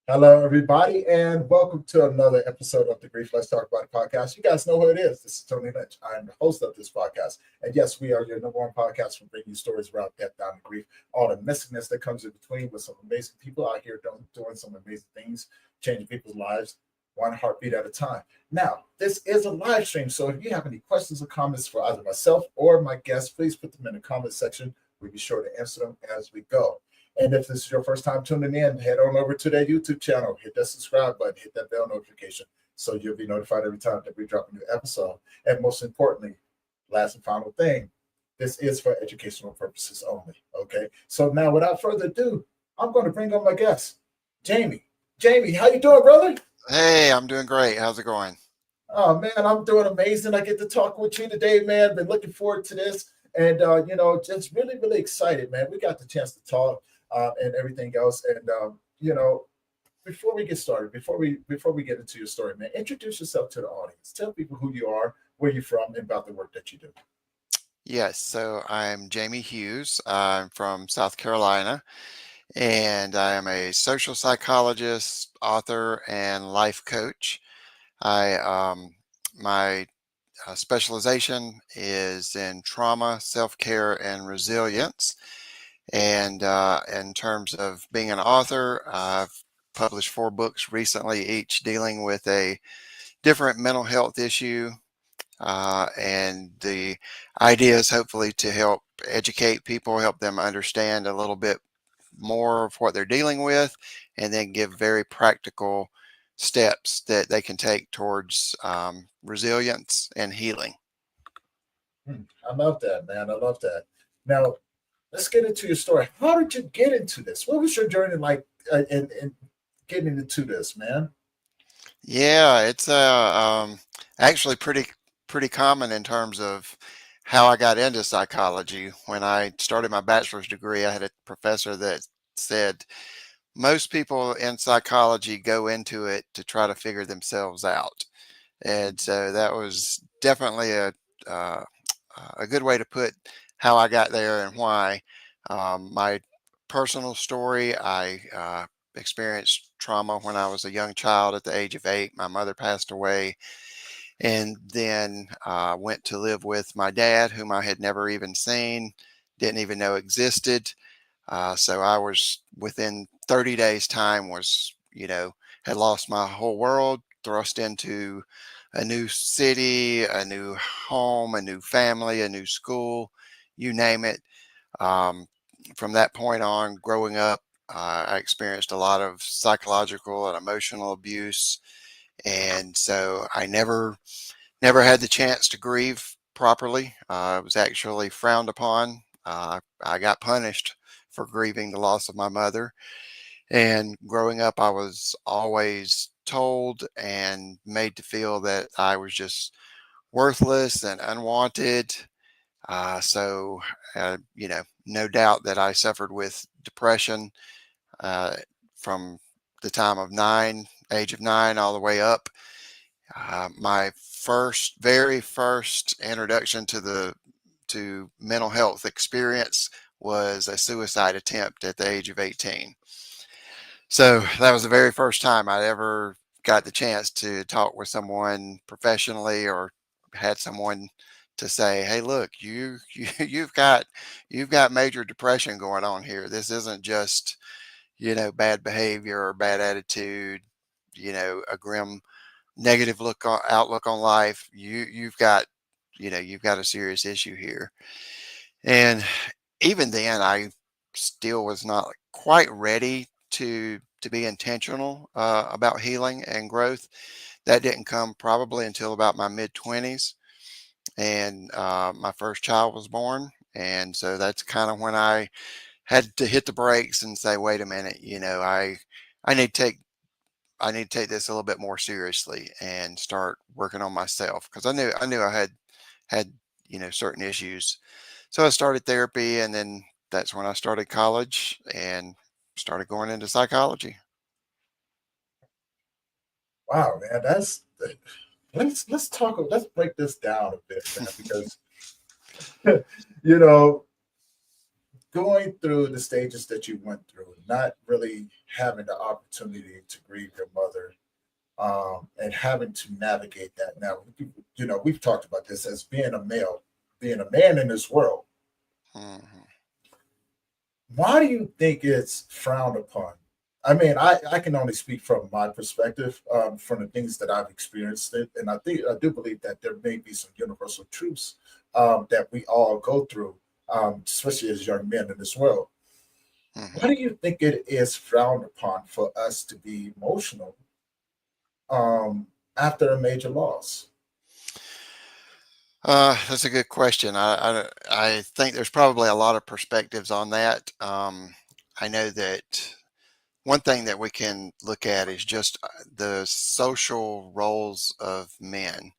Hello, everybody, and welcome to another episode of the Grief Let's Talk About It podcast. You guys know who it is. This is Tony Lynch. I am the host of this podcast. And yes, we are your number one podcast for bringing you stories around death, down, and grief, all the messiness that comes in between with some amazing people out here doing some amazing things, changing people's lives one heartbeat at a time. Now, this is a live stream, so if you have any questions or comments for either myself or my guests, please put them in the comment section. We'll be sure to answer them as we go. And if this is your first time tuning in, head on over to that YouTube channel, hit that subscribe button, hit that bell notification so you'll be notified every time that we drop a new episode. And most importantly, last and final thing, this is for educational purposes only. Okay. So now without further ado, I'm going to bring on my guest, Jamie. Jamie, how you doing, brother? Hey, I'm doing great. How's it going? Oh man, I'm doing amazing. I get to talk with you today, man. Been looking forward to this, and just really, really excited, man. We got the chance to talk and everything else, and before we get started, before we get into your story, man, introduce yourself to the audience. Tell people who you are, where you're from, and about the work that you do. Yes, so I'm Jamie Hughes. I'm from South Carolina, and I am a social psychologist, author, and life coach. I my specialization is in trauma, self-care, and resilience. And in terms of being an author, I've published 4 books recently, each dealing with a different mental health issue. And the idea is hopefully to help educate people, help them understand a little bit more of what they're dealing with, and then give very practical steps that they can take towards resilience and healing. I love that, man. I love that. Now, let's get into your story. How did you get into this? What was your journey like in getting into this, man? Yeah, it's actually pretty common in terms of how I got into psychology. When I started my bachelor's degree, I had a professor that said most people in psychology go into it to try to figure themselves out. And so that was definitely uh, a good way to put how I got there and why. My personal story, I experienced trauma when I was a young child at the age of 8. My mother passed away, and then went to live with my dad, whom I had never even seen, didn't even know existed. So I was within 30 days time had lost my whole world, thrust into a new city, a new home, a new family, a new school, you name it. Um, from that point on, growing up, I experienced a lot of psychological and emotional abuse. And so I never had the chance to grieve properly. It was actually frowned upon. I got punished for grieving the loss of my mother. And growing up, I was always told and made to feel that I was just worthless and unwanted. No doubt that I suffered with depression uh, from the time of age of 9, all the way up. My very first introduction to mental health experience was a suicide attempt at the age of 18. So that was the very first time I'd ever got the chance to talk with someone professionally, or had someone to say, "Hey, look, you've got major depression going on here. This isn't just bad behavior or bad attitude, a grim negative outlook on life. You've got a serious issue here." And even then, I still was not quite ready to be intentional about healing and growth. That didn't come probably until about my mid 20s, and my first child was born. And so that's kind of when I had to hit the brakes and say, "Wait a minute, I need to take I need to take this a little bit more seriously and start working on myself," because I knew I had certain issues. So I started therapy, and then that's when I started college and started going into psychology. Wow, man, that's let's talk. Let's break this down a bit, man, because you know going through the stages that you went through, not really having the opportunity to grieve your mother, and having to navigate that. Now, we've talked about this as being a male, being a man in this world. Mhm. Why do you think it's frowned upon? I mean, I can only speak from my perspective, from the things that I've experienced, and I do believe that there may be some universal truths that we all go through, especially as young men in this world. Mhm. Why do you think it is frowned upon for us to be emotional um, after a major loss? That's a good question. I think there's probably a lot of perspectives on that. I know that one thing that we can look at is just the social roles of men.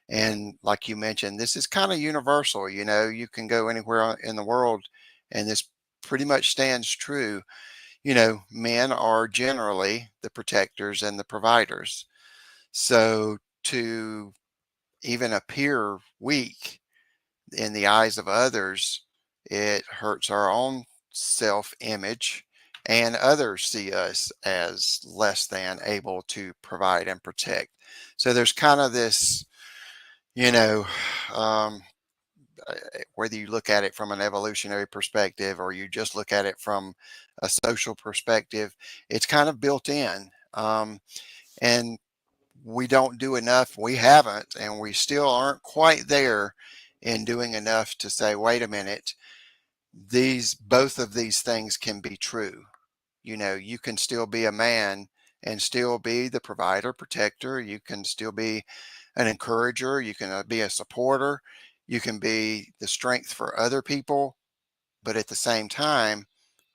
And like you mentioned, this is kind of universal. You can go anywhere in the world, and this pretty much stands true. Men are generally the protectors and the providers. So to even appear weak in the eyes of others, it hurts our own self image, and others see us as less than able to provide and protect. So there's kind of this, you know, um, whether you look at it from an evolutionary perspective or you just look at it from a social perspective, it's kind of built in. And we don't do enough. We haven't, and we still aren't quite there in doing enough to say, wait a minute, these both of these things can be true. You can still be a man and still be the provider, protector. You can still be an encourager. You can be a supporter. You can be the strength for other people. But at the same time,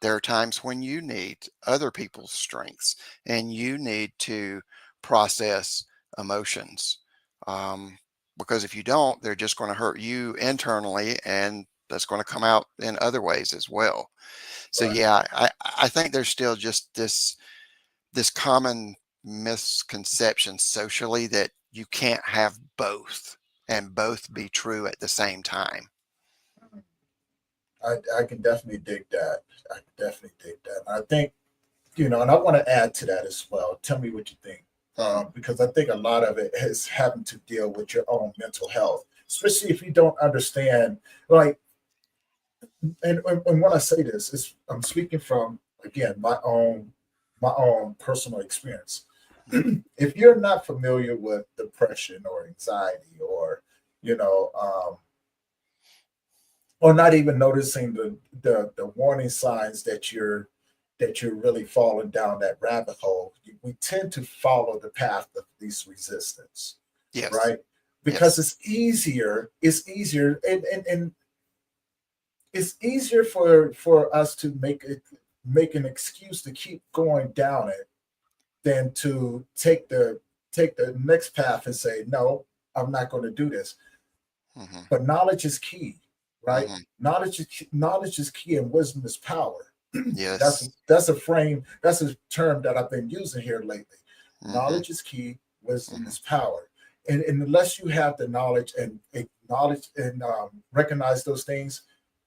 there are times when you need other people's strengths and you need to process emotions. Um, because if you don't, they're just going to hurt you internally, and that's going to come out in other ways as well. So Right. yeah, I think there's still just this common misconception socially that you can't have both and both be true at the same time. I can definitely dig that. I can definitely dig that. And I think, and I want to add to that as well. Tell me what you think, Hmm. because I think a lot of it is having to deal with your own mental health, especially if you don't understand. Like, and when I say this, I'm speaking from, again, my own personal experience. If you're not familiar with depression or anxiety, or you know, or not even noticing the warning signs that you're really falling down that rabbit hole, we tend to follow the path of least resistance, Yes. right? Because Yes. it's easier, and it's easier for us to make an excuse to keep going down it than to take the next path and say, no, I'm not going to do this. Hmm. But knowledge is key, right? Hmm. Knowledge is key, and wisdom is power. that's Yes. that's a frame. That's a term that I've been using here lately. Hmm. Knowledge is key. Wisdom Hmm. is power. And unless you have the knowledge and acknowledge and recognize those things,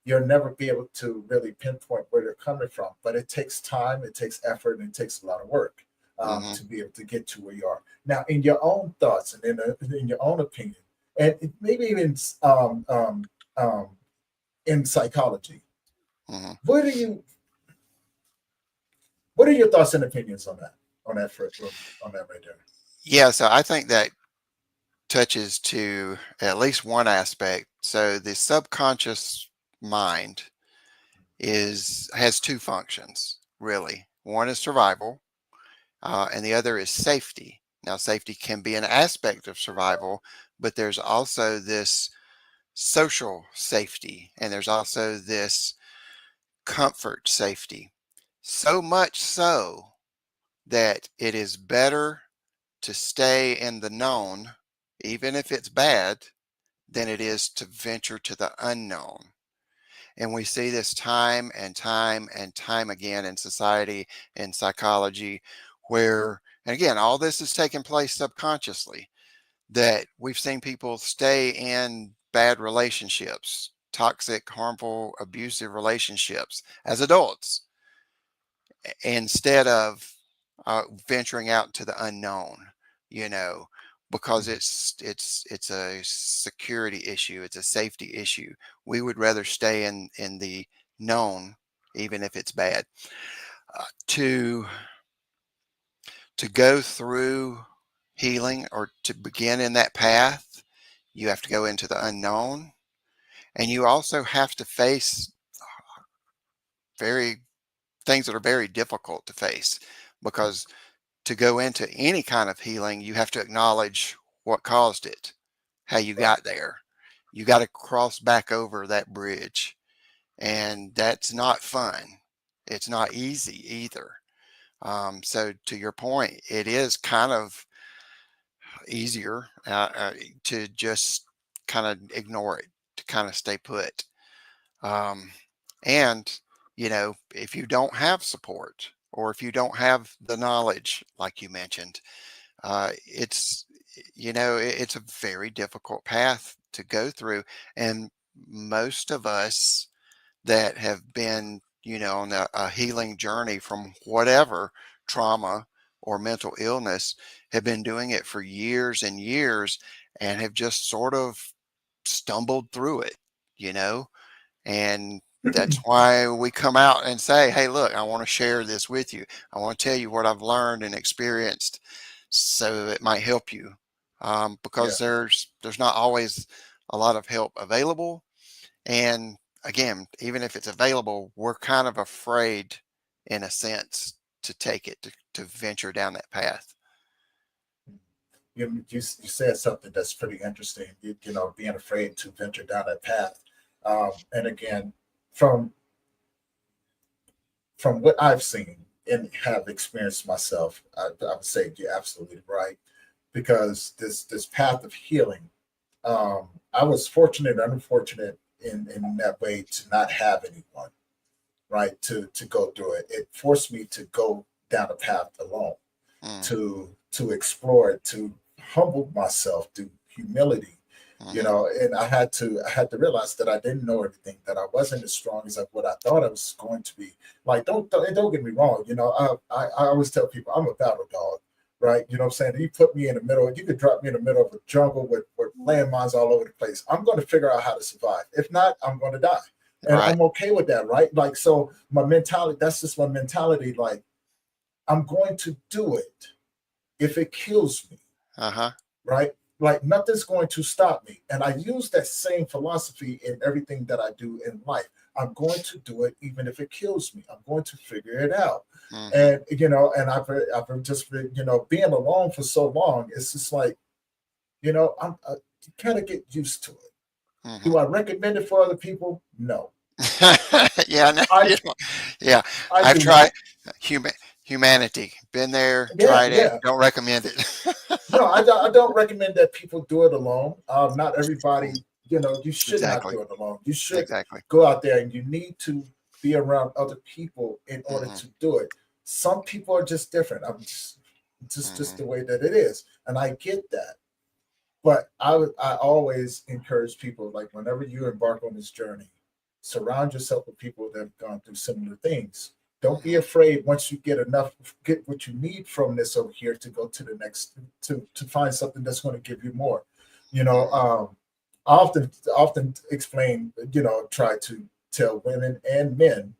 you'll never be able to really pinpoint where they're coming from. But it takes time, it takes effort, and it takes a lot of work Hmm. to be able to get to where you are. Now, in your own thoughts and in your own opinion, and maybe even um, in psychology, Hmm. what do you what are your thoughts and opinions on that right there? Yeah, so I think that touches to at least one aspect. So the subconscious mind is has two functions, really. One is survival, and the other is safety. Now, safety can be an aspect of survival, but there's also this social safety, and there's also this comfort safety. So much so that it is better to stay in the known, even if it's bad, than it is to venture to the unknown. And we see this time and time and time again in society and psychology, where, and again, all this is taking place subconsciously, that we've seen people stay in bad relationships toxic, harmful, abusive relationships as adults instead of venturing out to the unknown, you know, because Mhm. it's a security issue, it's a safety issue. We would rather stay in the known, even if it's bad. To go through healing or to begin in that path, you have to go into the unknown, and you also have to face very things that are very difficult to face, because to go into any kind of healing, you have to acknowledge what caused it, how you Right. got there. You got to cross back over that bridge, and that's not fun. It's not easy either. So to your point, it is kind of easier to just kind of ignore it, to kind of stay put. Um, and, if you don't have support or if you don't have the knowledge, like you mentioned, it's, it's a very difficult path to go through. And most of us that have been, on a healing journey from whatever trauma or mental illness have been doing it for years and years and have just sort of stumbled through it, you know? And that's why we come out and say, hey, look, I want to share this with you. I want to tell you what I've learned and experienced so it might help you. Yeah. Because there's not always a lot of help available. And again, even if it's available, we're kind of afraid in a sense to take it, to venture down that path. You said something that's pretty interesting. Being afraid to venture down that path. And again, from what I've seen and have experienced myself, I would say you're absolutely right, because this path of healing, I was fortunate and unfortunate in that way to not have anyone, right, to go through it. It forced me to go down a path alone, Mm, to explore it, to humble myself through humility, hmm and I had to realize that I didn't know everything, that I wasn't as strong as what I thought I was going to be. Like, don't get me wrong, I always tell people I'm a battle dog, right? You know what I'm saying? You put me in the middle, you could drop me in the middle of a jungle with landmines all over the place. I'm going to figure out how to survive. If not, I'm going to die. And Right. I'm okay with that, right? Like, so my mentality, that's just my mentality. Like, I'm going to do it if it kills me, Uh-huh. right? Like, nothing's going to stop me. And I use that same philosophy in everything that I do in life. I'm going to do it even if it kills me. I'm going to figure it out. hmm And I've just been, being alone for so long. It's just like, I kind of get used to it. hmm Do I recommend it for other people? No, Yeah, no, I yeah. I I've do tried not. humanity. Been there, Yeah, tried it. yeah. Don't recommend it. No, I don't recommend that people do it alone. Not Mm, everybody, you should not exactly. do it alone. You should Exactly. go out there and you need to be around other people in order hmm to do it. Some people are just different. I'm just hmm the way that it is, and I get that. But I always encourage people, like, whenever you embark on this journey, surround yourself with people that have gone through similar things. Don't be hmm afraid once you get what you need from this over here to go to the next, to find something that's going to give you more. You know, hmm I often explain, try to tell women and men,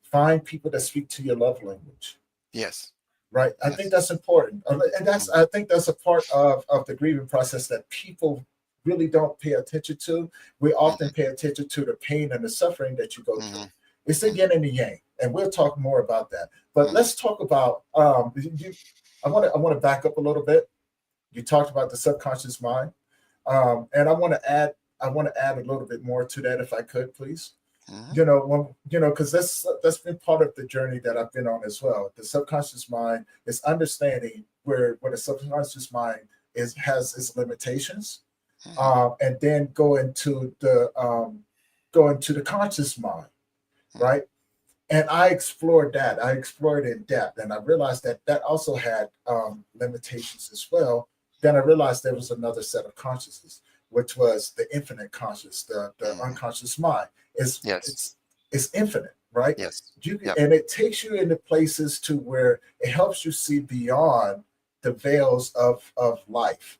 find people that speak to your love language, Yes. right? I think Yes. that's important, and Mm, I think that's a part of the grieving process that people really don't pay attention to. We often hmm pay attention to the pain and the suffering that you go through. hmm It's the yin hmm and the yang, and we'll talk more about that. But hmm let's talk about I want to back up a little bit. You talked about the subconscious mind, and I want to add a little bit more to that, if I could, please. hmm Because that's been part of the journey that I've been on as well. The subconscious mind is understanding where the subconscious mind has its limitations, hmm and then go into the conscious mind, hmm right? And I explored that. I explored it in depth, and I realized that that also had limitations as well. Then I realized there was another set of consciousness. which was the infinite conscious, the Mhm. unconscious mind. Is Yes. it's infinite, right? Yes. You Yep. and it takes you into places to where it helps you see beyond the veils of life,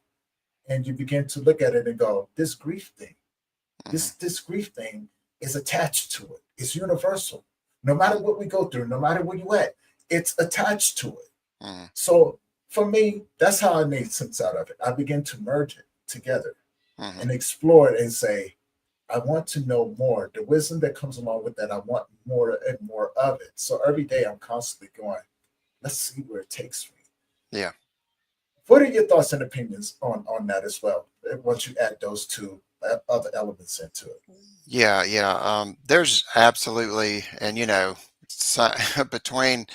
and you begin to look at it and go, this grief thing, Mhm. this grief thing is attached to it. It's universal. No matter what we go through, no matter where you at, it's attached to it. Mhm. So for me, that's how I made sense out of it. I began to merge it together Mhm. and explore it and say, I want to know more. The wisdom that comes along with that, I want more and more of it. So every day I'm constantly going, let's see where it takes me. Yeah. What are your thoughts and opinions on that as well? Once you add those two other elements into it. Yeah. Yeah. There's absolutely, and between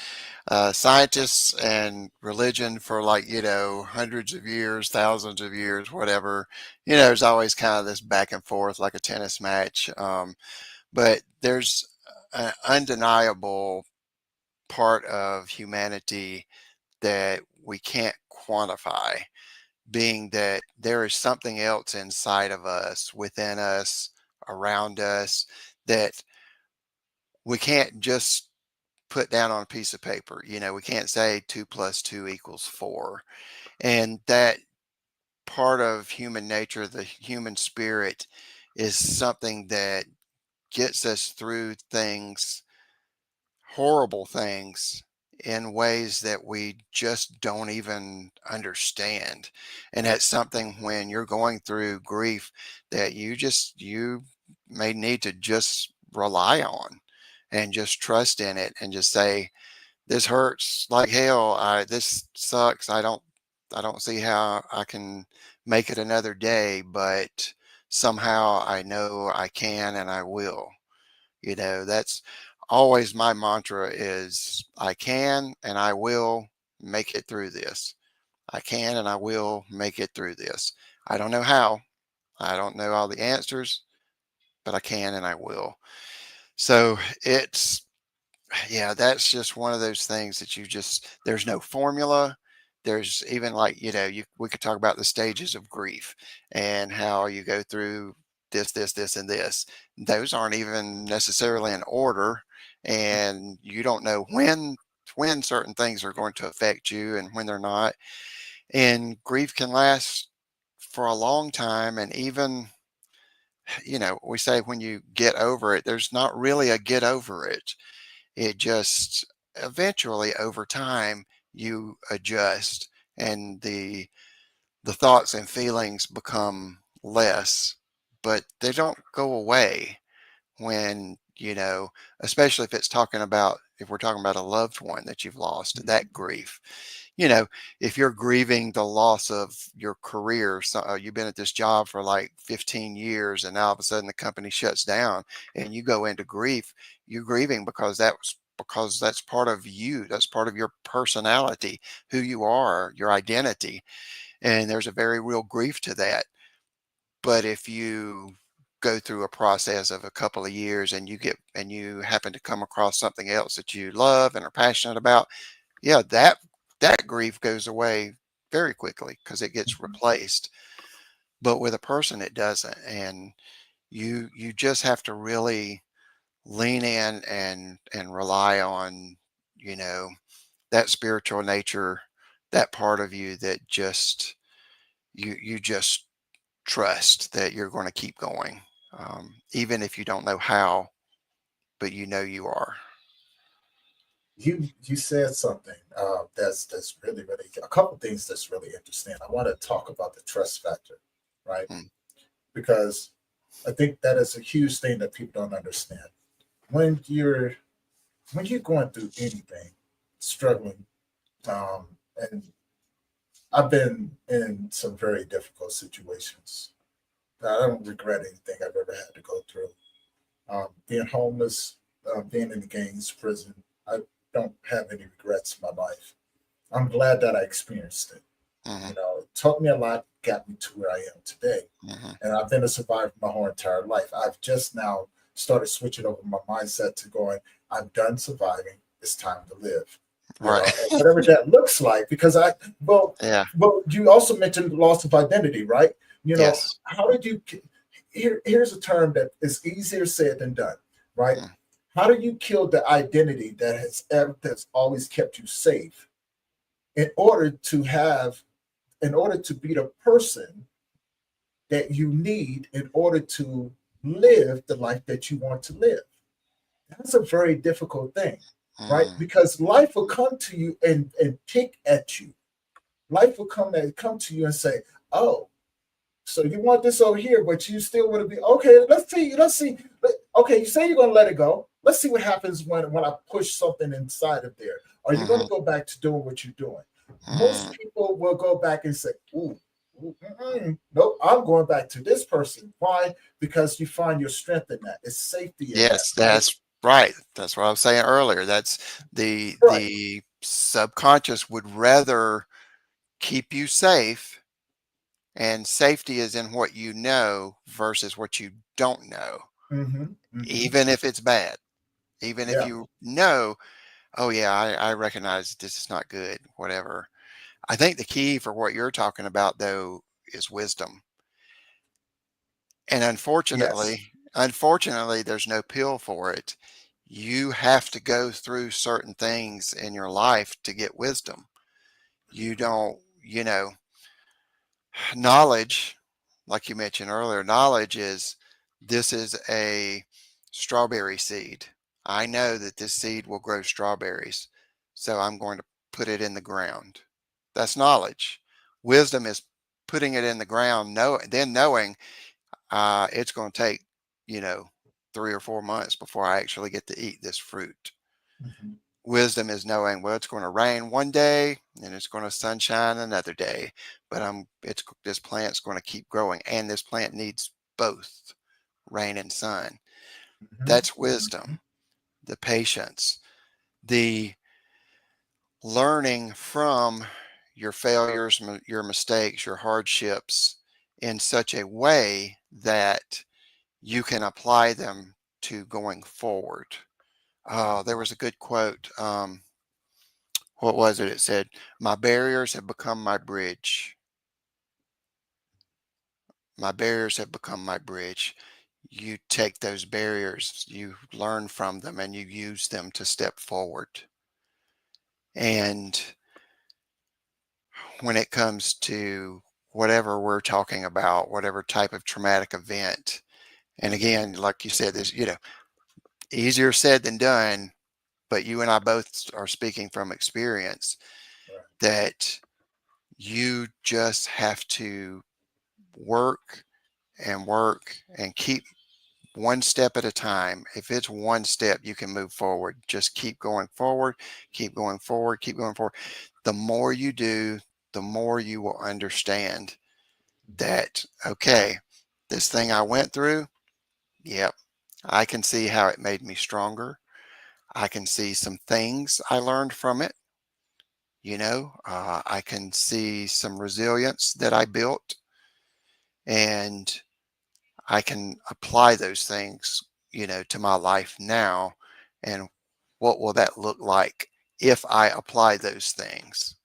scientists and religion for like, hundreds of years, thousands of years, whatever, there's always kind of this back and forth like a tennis match. But there's an undeniable part of humanity that we can't quantify, being that there is something else inside of us, within us, around us, that we can't just put down on a piece of paper. We can't say 2 + 2 = 4. And that part of human nature, the human spirit, is something that gets us through things, horrible things, in ways that we just don't even understand. And that's something when you're going through grief that you may need to just rely on and just trust in it and just say, this hurts like hell. This sucks. I don't see how I can make it another day, but somehow I know I can and I will. That's always my mantra is I can and I will make it through this. I can and I will make it through this. I don't know how. I don't know all the answers, but I can and I will. So it's yeah, that's just one of those things that there's no formula. There's even like, we could talk about the stages of grief and how you go through this, and this. Those aren't even necessarily in order, and you don't know when certain things are going to affect you and when they're not. And grief can last for a long time, and even, we say when you get over it, there's not really a get over it. It just eventually over time you adjust, and the thoughts and feelings become less, but they don't go away when, especially if we're talking about a loved one that you've lost, that grief. You know, if you're grieving the loss of your career, so you've been at this job for like 15 years and now all of a sudden the company shuts down and you go into grief, you're grieving because that's part of you. That's part of your personality, who you are, your identity. And there's a very real grief to that. But if you go through a process of a couple of years and you happen to come across something else that you love and are passionate about, yeah, that grief goes away very quickly because it gets Mhm. replaced. But with a person, it doesn't. And you just have to really lean in and rely on, you know, that spiritual nature, that part of you that you just trust that you're going to keep going, even if you don't know how, but you are. You said something that's really a couple things that's really interesting. I want to talk about the trust factor, right? Mm, Because I think that is a huge thing that people don't understand. When you're when you're going through anything, struggling, and I've been in some very difficult situations. I don't regret anything I've ever had to go through. Being homeless, being in the gangs, prison, I don't have any regrets in my life. I'm glad that I experienced it. mhm, It taught me a lot, got me to where I am today. mhm. And I've been a survivor my whole entire life. I've just now started switching over my mindset to going, I'm done surviving. It's time to live. Right. And whatever that looks like, because well, Yeah. well, you also mentioned loss of identity, right? Yes. How did you, here's a term that is easier said than done, right? Mm, How do you kill the identity that's always kept you safe in order to have, in order to be the person that you need in order to live the life that you want to live? That's a very difficult thing, right? mm. Because life will come to you and pick at you. Life will come to you and say, "Oh, so you want this over here, but you still want to be okay. Let's see. Let's see. Okay, you say you're going to let it go. Let's see what happens when I push something inside of there. Are you going to Mhm, go back to doing what you're doing?" Most mm. people will go back and say, "Ooh, nope, I'm going back to this person." Why? Because you find your strength in that. It's safety in that, Yes, right? that's right. That's what I was saying earlier. That's Right. the subconscious would rather keep you safe, and safety is in what you know versus what you don't know, Mm-hmm. Mm-hmm. even if it's bad. Even if Yeah. you know, oh yeah, I recognize this is not good, whatever. I think the key for what you're talking about though is wisdom. And Yes. unfortunately, there's no pill for it. You have to go through certain things in your life to get wisdom. You don't, knowledge, like you mentioned earlier, knowledge is this is a strawberry seed. I know that this seed will grow strawberries, so I'm going to put it in the ground. That's knowledge. Wisdom is putting it in the ground, then knowing it's going to take, you know, 3 or 4 months before I actually get to eat this fruit. Mm-hmm. Wisdom is knowing, well, it's going to rain one day and it's going to sunshine another day, but this plant's going to keep growing, and this plant needs both rain and sun. Mm-hmm. That's wisdom. The patience, the learning from your failures, your mistakes, your hardships in such a way that you can apply them to going forward. There was a good quote. What was it? It said, "My barriers have become my bridge. My barriers have become my bridge." You take those barriers, you learn from them, and you use them to step forward. And when it comes to whatever we're talking about, whatever type of traumatic event, and again, like you said, this, easier said than done, but you and I both are speaking from experience Right. that you just have to work and work and keep one step at a time. If it's one step, you can move forward. Just keep going forward, keep going forward, keep going forward. The more you do, the more you will understand that, okay, this thing I went through, yep, I can see how it made me stronger. I can see some things I learned from it. I can see some resilience that I built, and I can apply those things, to my life now. And what will that look like if I apply those things?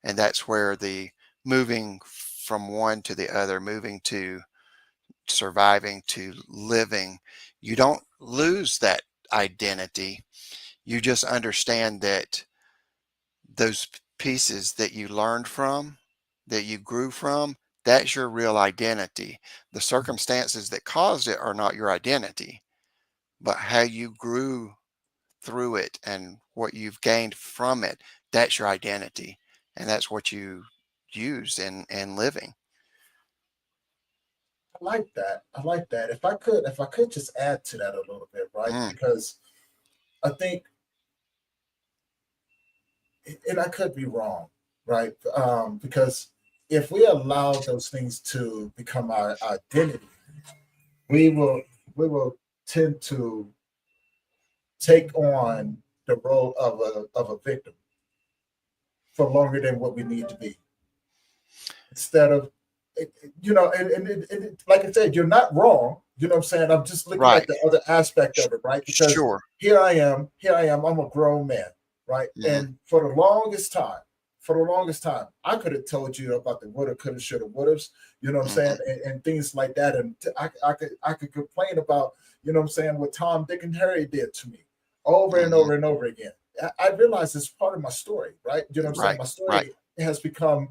And that's where the moving from one to the other, moving to surviving to living, you don't lose that identity. You just understand that those pieces that you learned from, that you grew from, that's your real identity. The circumstances that caused it are not your identity, but how you grew through it and what you've gained from it, that's your identity. And that's what you use in living. I like that. I like that. If I could just add to that a little bit, right? Mm, Because I think, and I could be wrong, right? Because if we allow those things to become our identity, we will we will tend to take on the role of a victim for longer than what we need to be. Instead of, like I said, you're not wrong. You know what I'm saying? I'm just looking right. at the other aspect Sh- of it, right? Because Sure. here I am, I'm a grown man, right? Mm, And for the longest time, for the longest time, I could have told you about the woulda, coulda, shoulda, wouldas, you know what I'm saying, Hmm. and things like that. And I could complain about, you know what I'm saying, what Tom, Dick, and Harry did to me over and Hmm. over and over again. I realize it's part of my story, right? You know what I'm saying? Right. My Right. story has become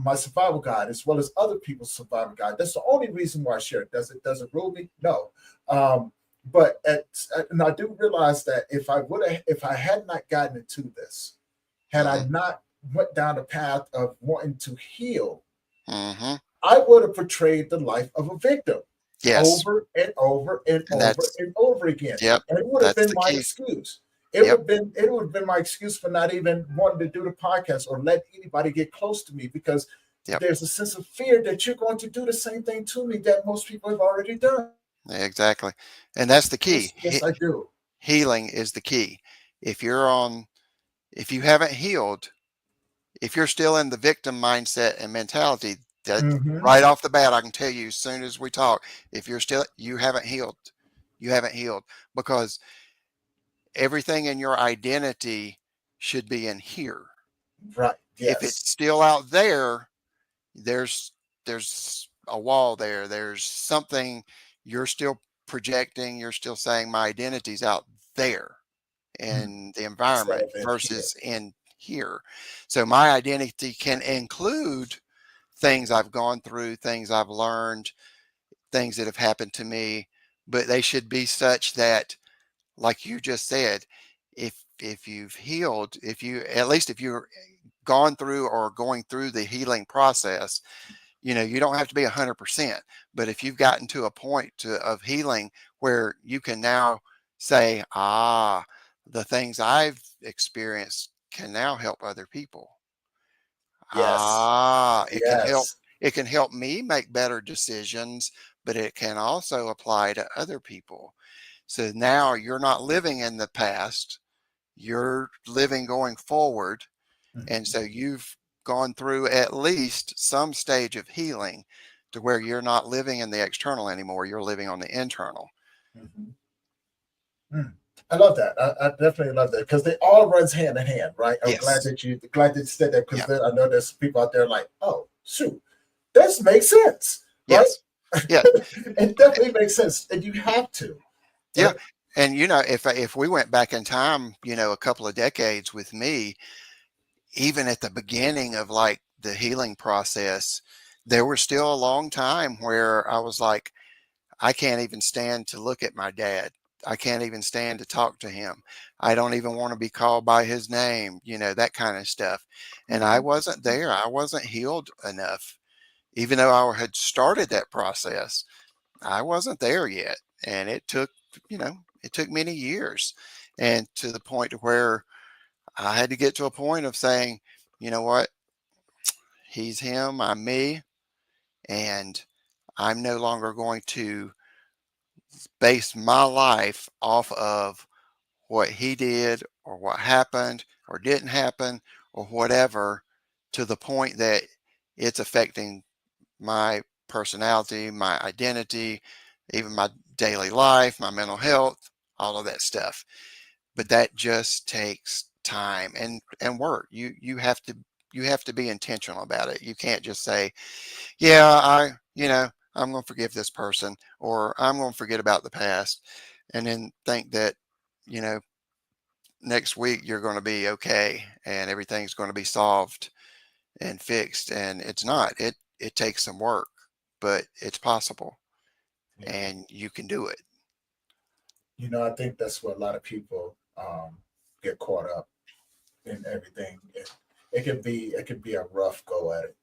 my survival guide as well as other people's survival guide. That's the only reason why I share it. Does it rule me? No. Um, and I do realize that if I had not gotten into this, had I Hmm. not went down the path of wanting to heal, Hmm. I would have portrayed the life of a victim Yes. over and over and And over that's, and over again. yep, And it would have that's been the my key. excuse. Yep. It would have been my excuse for not even wanting to do the podcast or let anybody get close to me, because Yep. there's a sense of fear that you're going to do the same thing to me that most people have already done. Exactly. And that's the key. Yes, I do. Healing is the key. If you're on, if you haven't healed, if you're still in the victim mindset and mentality, that Hmm. right off the bat, I can tell you as soon as we talk, if you're still, you haven't healed. You haven't healed, because everything in your identity should be in here. Right. If Yes. it's still out there, there's there's a wall there. There's something you're still projecting. You're still saying my identity's out there Mm. in the Instead environment of in here. versus in here. So my identity can include things I've gone through, things I've learned, things that have happened to me, but they should be such that, like you just said, if you've healed, if you, at least if you're gone through or going through the healing process, you don't have to be 100%, but if you've gotten to a point of healing where you can now say, the things I've experienced can now help other people. Yes. It can help. Yes. It can help me make better decisions, but it can also apply to other people. So now you're not living in the past, you're living going forward. And Hmm. so you've gone through at least some stage of healing to where you're not living in the external anymore. You're living on the internal. Hmm. Mm. I love that. I definitely love that because they all runs hand in hand, right? I'm Yes. glad that you said that, because Yeah. I know there's people out there like, oh shoot, this makes sense, right? Yes. Yeah. It definitely makes sense, and you have to, Yeah. right? And if we went back in time, a couple of decades with me, even at the beginning of like the healing process, there was still a long time where I was like, I can't even stand to look at my dad. I can't even stand to talk to him. I don't even want to be called by his name, that kind of stuff. And I Mhm. wasn't there. I wasn't healed enough. Even though I had started that process, I wasn't there yet. And it took many years. And to the point to where I had to get to a point of saying, you know what? He's him, I'm me, and I'm no longer going to base my life off of what he did or what happened or didn't happen or whatever, to the point that it's affecting my personality, my identity, even my daily life, my mental health, all of that stuff. But that just takes time and work. You have to be intentional about it. You can't just say, yeah, I'm going to forgive this person, or I'm going to forget about the past, and then think that, you know, next week you're going to be okay and everything's going to be solved and fixed. And it's not. It takes some work, but it's possible Yeah. and you can do it. I think that's where a lot of people get caught up in everything. It can be a rough go at it.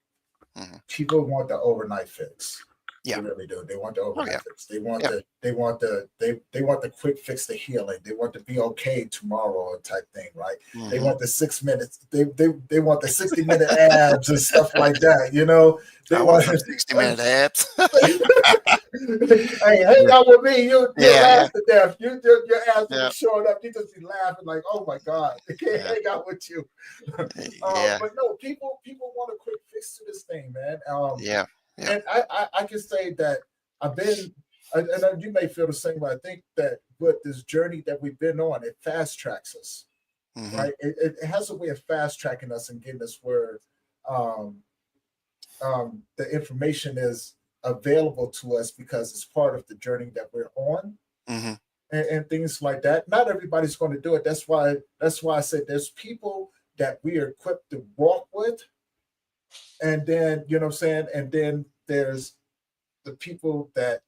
Hmm. People want the overnight fix. They Yeah. really do. They want the Oh overnight yeah. fix. Yeah. They want the quick fix to healing. They want to be okay tomorrow type thing, right? They Hmm. want the 6 minutes. They want the 60-minute abs and stuff like that. They I want want. some 60-minute abs. Hey, hang out with me. You'll Yeah. laugh Yeah. to death. Your ass will be Yeah. showing up. You just be laughing like, oh my god, I can't Yeah. hang out with you. Yeah. But no, people want a quick fix to this thing, man. Yeah. Yeah. And I can say that I've been, and you may feel the same way. I think that with this journey that we've been on, it fast tracks us. Hmm. right? It has a way of fast tracking us and getting us where um, the information is available to us because it's part of the journey that we're on, Hmm. and things like that. Not everybody's going to do it. That's why I said there's people that we are equipped to walk with, and then you know what I'm saying, and then there's the people that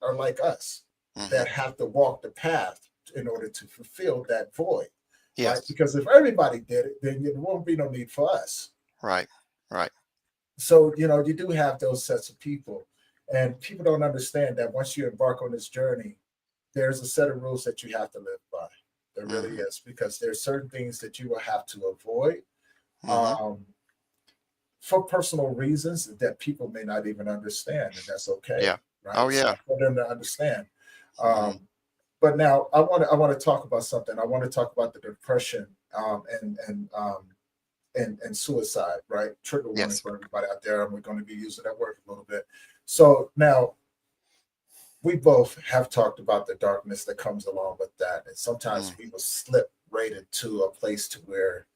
are like us Hmm. that have to walk the path in order to fulfill that void, right? Yes. Because if everybody did it, then there won't be no need for us. Right. Right. So, you do have those sets of people, and people don't understand that once you embark on this journey, there's a set of rules that you have to live by. There really Hmm. is, because there's certain things that you will have to avoid Hmm. um, for personal reasons that people may not even understand, and that's okay, Yeah. right? Oh It's yeah. not for them to understand. Hmm. Um, but now I want to talk about something. I want to talk about the depression and suicide, right? Trigger warning Yes. for everybody out there, and we're going to be using that word a little bit. So now we both have talked about the darkness that comes along with that, and sometimes Mm. we will slip right into a place to where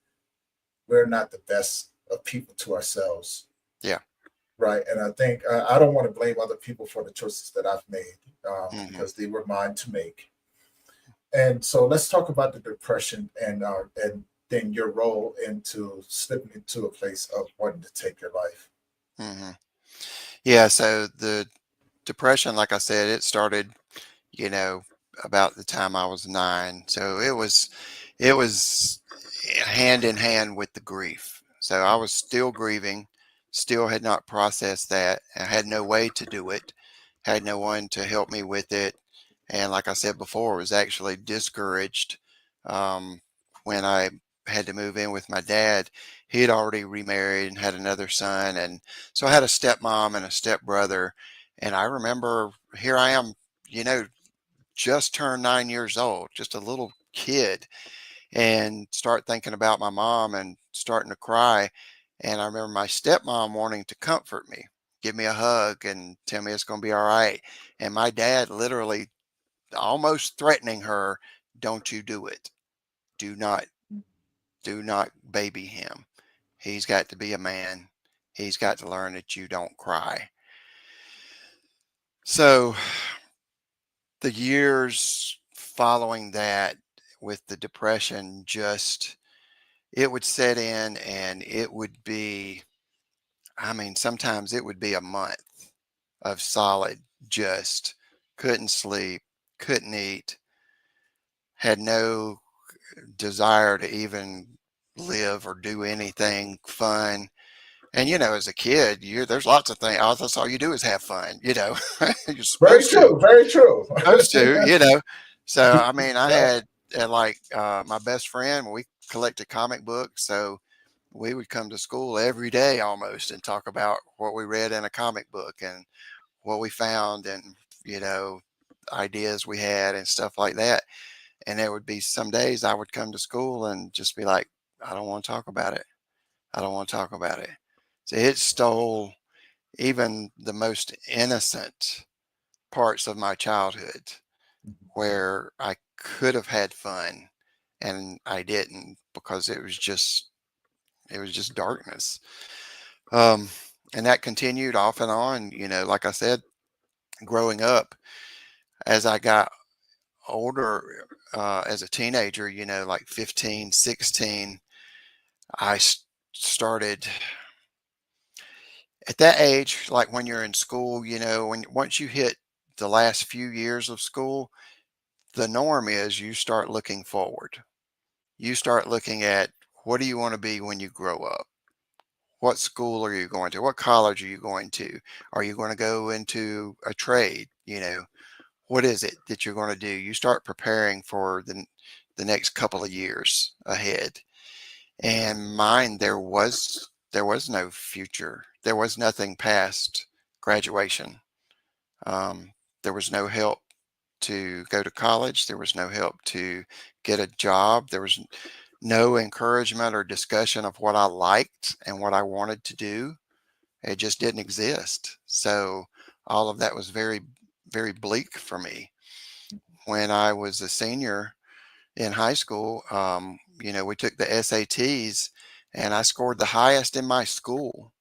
we're not the best of people to ourselves, Yeah. right? And I think I don't want to blame other people for the choices that I've made, Hmm. because they were mine to make. And so let's talk about the depression and then your role into slipping into a place of wanting to take your life. Hmm. Yeah. So the depression, like I said, it started, you know, about the time I was 9. So it was hand in hand with the grief. So I was still grieving, still had not processed that. I had no way to do it, had no one to help me with it. And like I said before, was actually discouraged um, when I had to move in with my dad. He had already remarried and had another son. And so I had a stepmom and a stepbrother. And I remember here I am, you know, just turned 9 years old, just a little kid, and start thinking about my mom and starting to cry. And I remember my stepmom wanting to comfort me, give me a hug and tell me it's going to be all right. And my dad literally almost threatening her, don't you do it. Do not, do not baby him. He's got to be a man. He's got to learn that you don't cry. So the years following that with the depression, just it would set in and it would be, I mean, sometimes it would be a month of solid, just couldn't sleep, couldn't eat, had no desire to even live or do anything fun. And as a kid, there's lots of things. That's all you do is have fun. You're Very supposed to. true. Very true. Supposed to. So I mean, I Yeah. had like my best friend. We collected comic books, so we would come to school every day almost and talk about what we read in a comic book and what we found and you know ideas we had and stuff like that. And there would be some days I would come to school and just be like, I don't want to talk about it. I don't want to talk about it. So it stole even the most innocent parts of my childhood where I could have had fun and I didn't because it was just darkness. Um, and that continued off and on, like I said, growing up as I got older, as a teenager, like 15, 16, I started at that age, like when you're in school, when once you hit the last few years of school, the norm is you start looking forward. You start looking at what do you want to be when you grow up? What school are you going to? What college are you going to? Are you going to go into a trade? What is it that you're going to do? You start preparing for the next couple of years ahead. And mine, there was no future. There was nothing past graduation. Um, there was no help to go to college. There was no help to get a job. There was no encouragement or discussion of what I liked and what I wanted to do. It just didn't exist. So all of that was very, very bleak for me. When I was a senior in high school, we took the SATs, and I scored the highest in my school.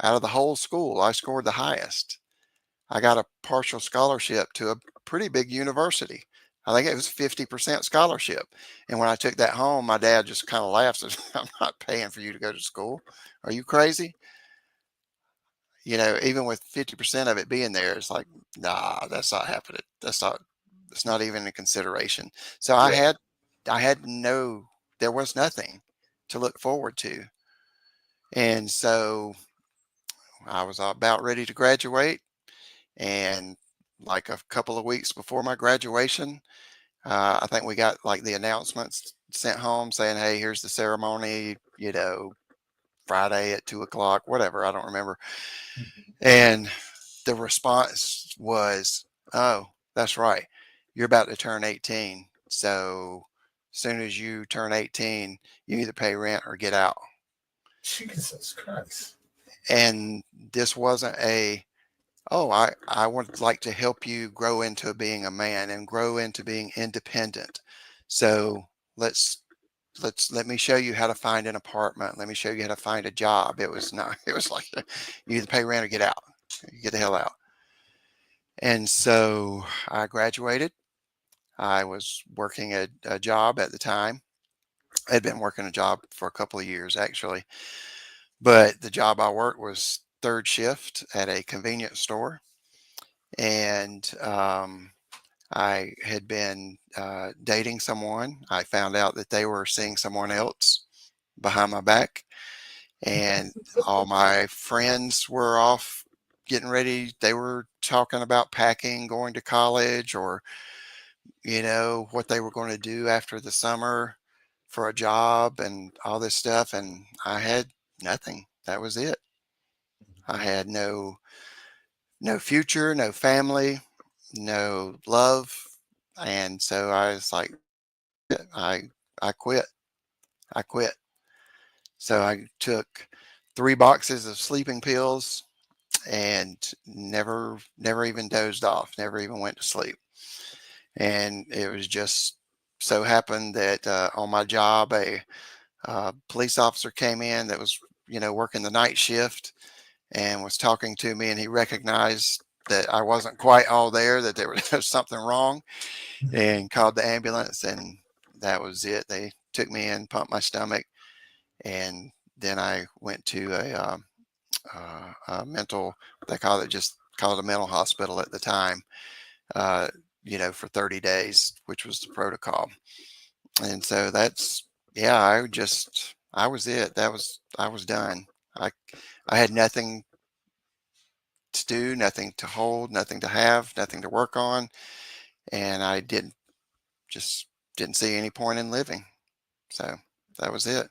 Out of the whole school, I scored the highest. I got a partial scholarship to a pretty big university. I think it was 50% scholarship. And when I took that home, my dad just kind of laughed and said, I'm not paying for you to go to school. Are you crazy? Even with 50% of it being there, it's like, nah, that's not happening. It's not even a consideration. So Yeah. I had there was nothing to look forward to. And so I was about ready to graduate. And like a couple of weeks before my graduation, I think we got like the announcements sent home saying, hey, here's the ceremony, Friday at 2 o'clock, whatever. I don't remember. Mhm. And the response was, oh, that's right. You're about to turn 18. So as soon as you turn 18, you either pay rent or get out. Jesus Christ. And this wasn't oh, I would like to help you grow into being a man and grow into being independent. So let's let me show you how to find an apartment. Let me show you how to find a job. It was not, it was like you either pay rent or get out. You get the hell out. And so I graduated. I was working a job at the time. I'd been working a job for a couple of years actually, but the job I worked was third shift at a convenience store. And I had been dating someone. I found out that they were seeing someone else behind my back, and all my friends were off getting ready. They were talking about packing, going to college, or what they were going to do after the summer for a job and all this stuff. And I had nothing. That was it. I had no future, no family, no love. And so I was like, I I quit. I quit. So I took 3 boxes of sleeping pills and never even dozed off, never even went to sleep. And it was just so happened that on my job, a police officer came in that was, working the night shift and was talking to me, and he recognized that I wasn't quite all there, that there was something wrong, and called the ambulance, and that was it. They took me in, pumped my stomach, and then I went to a mental, they call it, just called a mental hospital at the time, uh, for 30 days, which was the protocol. And so yeah, I was it. I was done. I, I had nothing to do, nothing to hold, nothing to have, nothing to work on. And I just didn't see any point in living. So that was it.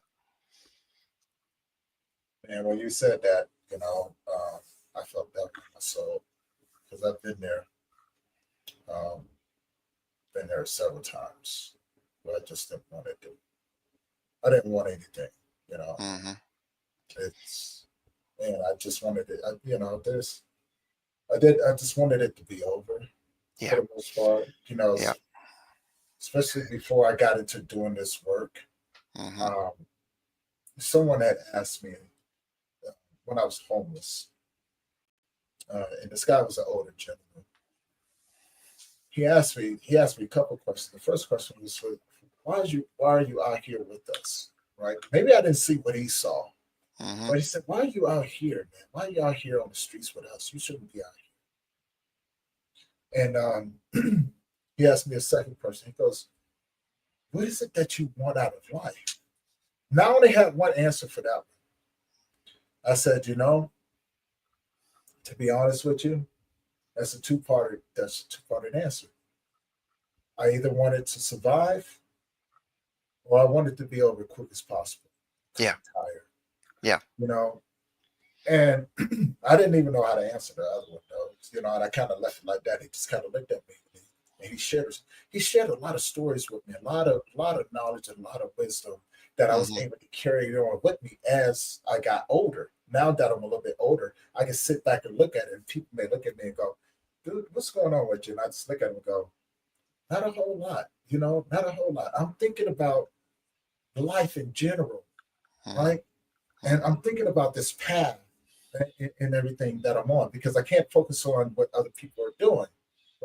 And when you said that, I felt that in my soul because I've um, been there several times, but I just didn't want to do. I didn't want anything, you know. Hmm. It's and I just wanted it. There's I did. I just wanted it to be over for Yeah. the most part. Yeah. Especially before I got into doing this work. Hmm. Um, Someone had asked me when I was homeless, and this guy was an older gentleman. He asked me a couple of questions. The first question was, why are you out here with us? Right? Maybe I didn't see what he saw, Hmm. but he said, why are you out here, man? Why are you out here on the streets with us? You shouldn't be out here. And he asked me a second question. He goes, what is it that you want out of life? Now I only had one answer for that one. I said, to be honest with you, that's a two-parted answer. I either wanted to survive or I wanted to be over as quick as possible because Yeah. I'm tired, Yeah. you know. And I didn't even know how to answer the other one though, and I kind of left it like that. He just kind of looked at me and he shared a lot of stories with me, a lot of knowledge and a lot of wisdom that I was Hmm. able to carry on with me as I got older. Now that I'm a little bit older, I can sit back and look at it, and people may look at me and go, "Dude, what's going on with you?" And I just look at them and go, "Not a whole lot, not a whole lot." I'm thinking about life in general, mhm, right? And I'm thinking about this path and everything that I'm on because I can't focus on what other people are doing,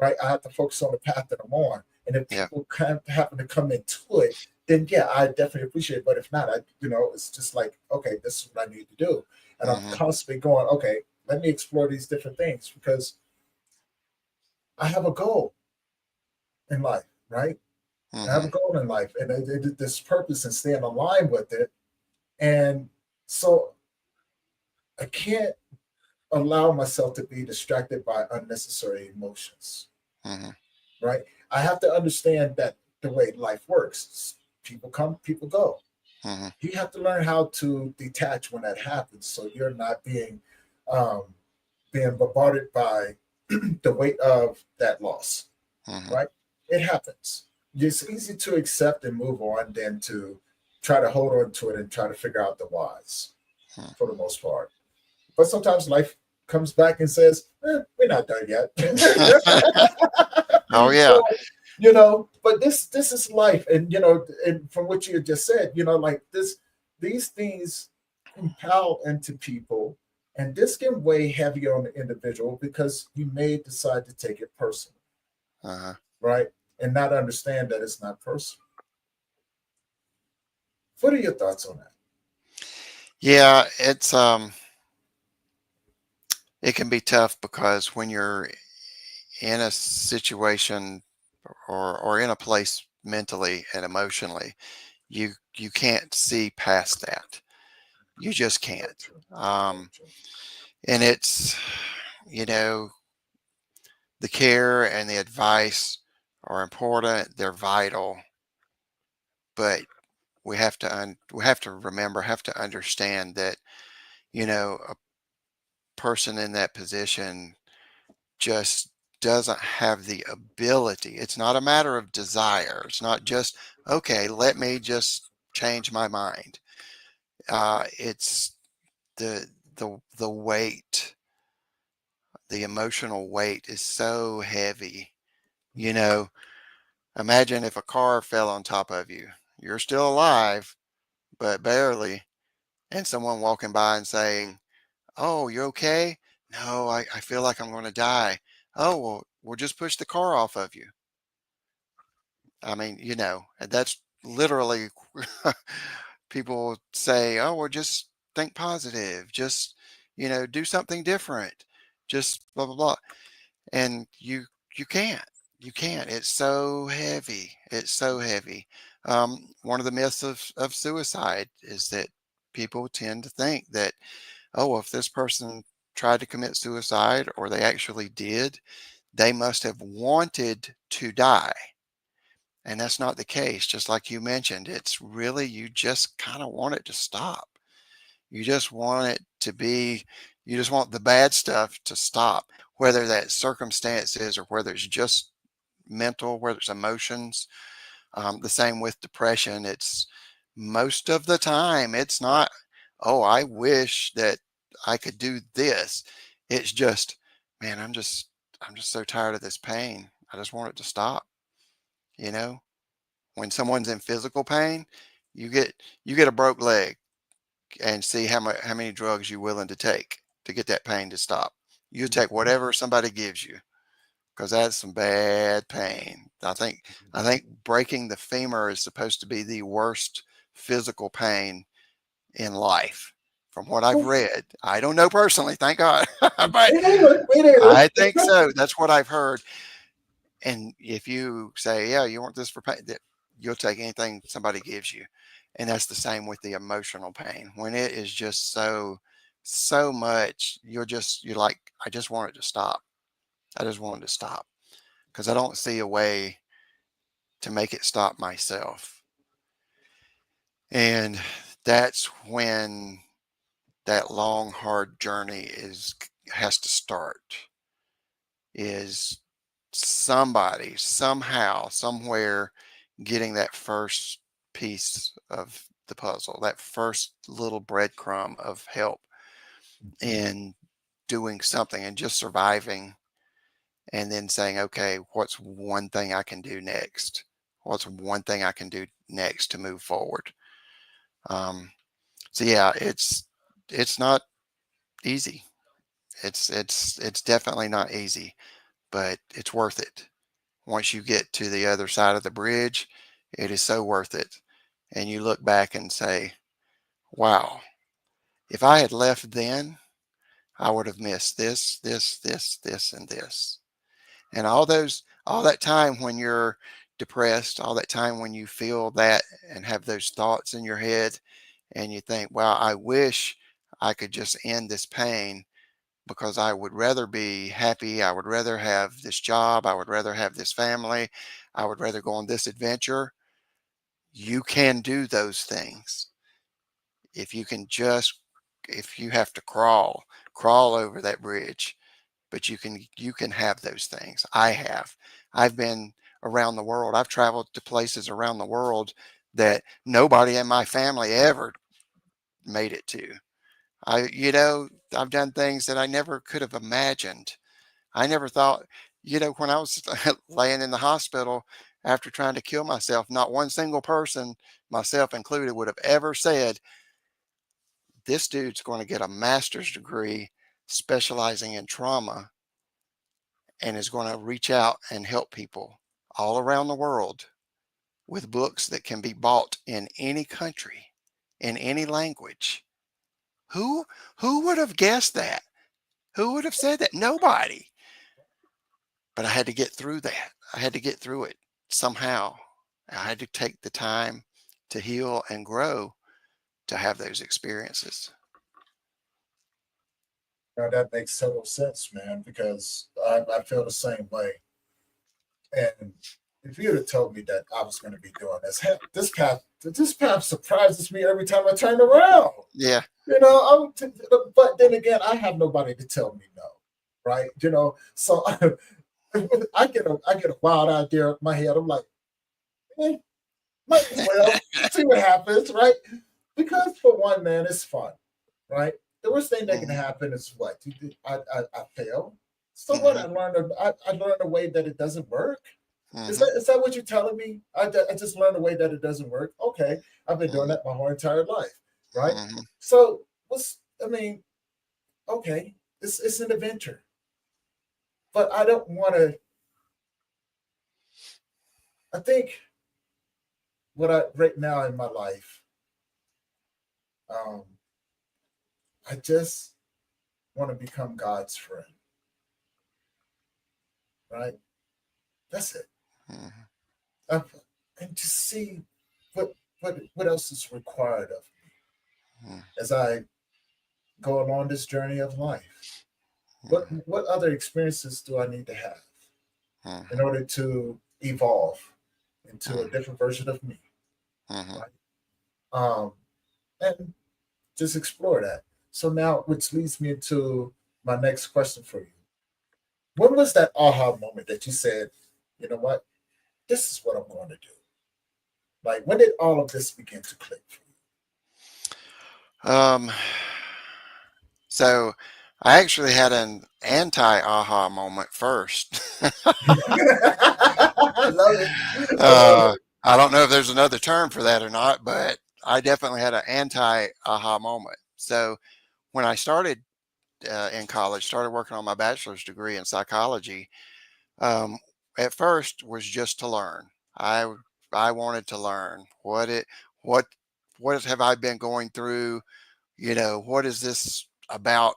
right? I have to focus on the path that I'm on. And if yeah, people happen to come into it, then yeah, I definitely appreciate it. But if not, it's just like, okay, this is what I need to do. And I'm mhm, constantly going, okay, let me explore these different things because I have a goal in life, right? I have a mhm, goal in life and this purpose and staying aligned with it. And so I can't allow myself to be distracted by unnecessary emotions, mhm, right? I have to understand that the way life works, people come, people go. mhm, You have to learn how to detach when that happens, so you're not um, being bombarded by the weight of that loss, mhm, right? It happens. It's easy to accept and move on than to try to hold on to it and try to figure out the whys mhm. for the most part. But sometimes life comes back and says, "We're not done yet." Oh yeah. So, but this is life, and and from what you just said, like these things compel into people, and this can weigh heavy on the individual because you may decide to take it personal, Uh-huh. right, and not understand that it's not personal. What are your thoughts on that? Yeah, it can be tough because when you're in a situation or in a place mentally and emotionally, you can't see past that. You just Very can't. true. Very Um, true. and it's, you know, the care and the advice are important. They're vital, but we have to remember, have to understand that, a person in that position just doesn't have the ability. It's not a matter of desire. It's not just, okay, let me just change my mind. It's the weight, the emotional weight is so heavy. You know, imagine if a car fell on top of you. You're still alive, but barely, and someone walking by and saying, "Oh, you okay?" "No, I feel like I'm going to die." "Oh, well, we'll just push the car off of you." I mean, and that's literally people say, "Oh, well, just think positive, just, do something different, just blah blah blah." And you can't. You can't. It's so heavy. It's so heavy. One of the myths of suicide is that people tend to think that, oh, if this person tried to commit suicide or they actually did, they must have wanted to die. And that's not the case. Just like you mentioned, it's really, you just kind of want it to stop. You just want it to be, you just want the bad stuff to stop, whether that's circumstances or whether it's just mental, whether it's emotions. The same with depression. It's most of the time, it's not, oh, I wish that I could do this. It's just, man, I'm just so tired of this pain. I just want it to stop. You know, when someone's in physical pain, you get you get a broke leg and see how many drugs you're willing to get that pain to stop. You take Mhm. whatever somebody gives you because that's some bad pain. I think breaking the femur is supposed to be the worst physical pain in life. From what I've Me read, I don't know personally, thank God, but neither. Me neither. I think so. That's what I've heard. And if you say, yeah, you want this for pain, that you'll take anything somebody gives you. And that's the same with the emotional pain. When it is just so much, you're like, I just want it to stop. I just want it to stop because I don't see a way to make it stop myself. And that's when that long, hard journey has to start. Is somebody, somehow, somewhere getting that first piece of the puzzle, that first little breadcrumb of help in doing something and just surviving, and then saying, okay, what's one thing I can do next? What's one thing I can do next to move forward? Um, so yeah, it's not easy. It's definitely not easy, but it's worth it. Once you get to the other side of the bridge, it is so worth it. And you look back and say, wow, if I had left then, I would have missed this, and this. And all that time when you're depressed, all that time when you feel that and have those thoughts in your head, and you think, wow, I wish I could just end this pain because I would rather be happy. I would rather have this job. I would rather have this family. I would rather go on this adventure. You can do those things if you can just, if you have to crawl over that bridge, but you can have those things. I've been around the world. I've traveled to places around the world that nobody in my family ever made it to. I've done things that I never could have imagined. I never thought, when I was laying in the hospital after trying to kill myself, not one single person, myself included, would have ever said, this dude's going to get a master's degree specializing in trauma and is going to reach out and help people all around the world with books that can be bought in any country, in any language. Who who would have guessed that? Who would have said that? Nobody. But I had to get through that. I had to get through it somehow. I had to take the time to heal and grow to have those experiences. That makes total sense, man, because I feel the same way. And if you had told me that I was going to be doing this path surprises me every time I turn around. Yeah. But then again, I have nobody to tell me no, right? So I get a wild idea in my head. I'm like, eh, might as well see what happens, right? Because for one, man, it's fun, right? The worst thing that can Hmm. happen is what I fail. So what? Hmm. I learned a way that it doesn't work. Is Hmm. that what you're telling me? I just learned a way that it doesn't work. Okay, I've been doing Hmm. that my whole entire life, right? Hmm. So I mean, okay, it's an adventure, but I don't want to. I think what I right now in my life, um, I just want to become God's friend, right? That's it. Hmm. Uh, and to see what else is required of me as I go along this journey of life. What other experiences do I need to have in Hmm. order to evolve into a Hmm. different version of me, Hmm. right? Um, and just explore that. So now, which leads me into my next question for you. When was that aha moment that you said, you know what, this is what I'm going to do? Like, when did all of this begin to click for Um, so I actually had an anti-aha moment first. you? I love it. I love uh, it. I don't know if there's another term for that or not, but I definitely had an anti-aha moment. So when I started in college, started working on my bachelor's degree in psychology, um, at first was just to learn. I I wanted to learn what what have I been going through? What is this about